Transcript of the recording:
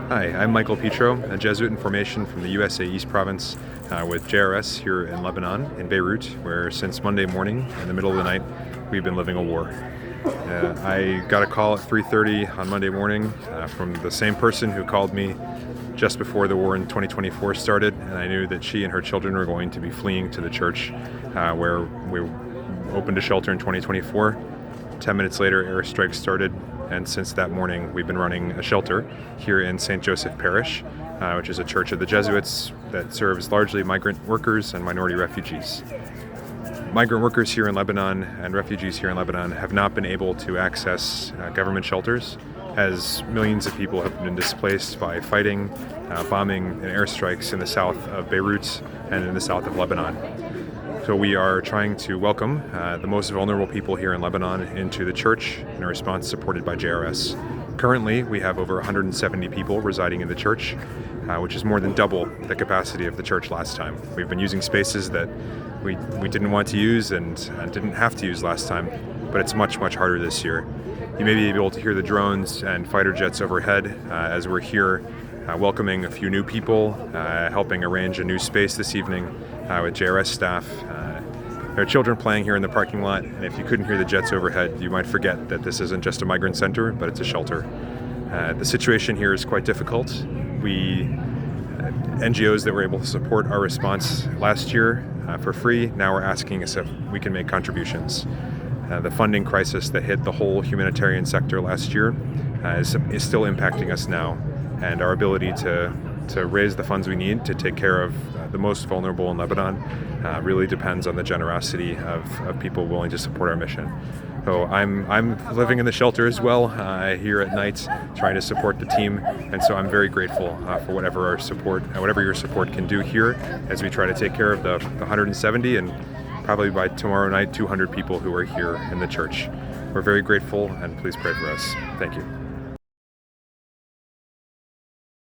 Hi, I'm Michael Petro, a Jesuit in formation from the USA East Province with JRS here in Lebanon, in Beirut, where since Monday morning, in the middle of the night, we've been living a war. I got a call at 3:30 on Monday morning from the same person who called me just before the war in 2024 started, and I knew that she and her children were going to be fleeing to the church where we opened a shelter in 2024. 10 minutes later, airstrikes started, and since that morning, we've been running a shelter here in St. Joseph Parish, which is a church of the Jesuits that serves largely migrant workers and minority refugees. Migrant workers here in Lebanon and refugees here in Lebanon have not been able to access government shelters, as millions of people have been displaced by fighting, bombing, and airstrikes in the south of Beirut and in the south of Lebanon. So we are trying to welcome the most vulnerable people here in Lebanon into the church in a response supported by JRS. Currently, we have over 170 people residing in the church, which is more than double the capacity of the church last time. We've been using spaces that we didn't want to use and didn't have to use last time, but it's much harder this year. You may be able to hear the drones and fighter jets overhead as we're here welcoming a few new people, helping arrange a new space this evening with JRS staff. There are children playing here in the parking lot, and if you couldn't hear the jets overhead, you might forget that this isn't just a migrant center, but it's a shelter. The situation here is quite difficult. NGOs that were able to support our response last year for free, now are asking us if we can make contributions. The funding crisis that hit the whole humanitarian sector last year is still impacting us now, and our ability to raise the funds we need to take care of the most vulnerable in Lebanon really depends on the generosity of people willing to support our mission. So I'm living in the shelter as well here at night, trying to support the team, and so I'm very grateful for whatever your support can do here as we try to take care of the 170 and probably by tomorrow night 200 people who are here in the church. We're very grateful, and please pray for us. Thank you.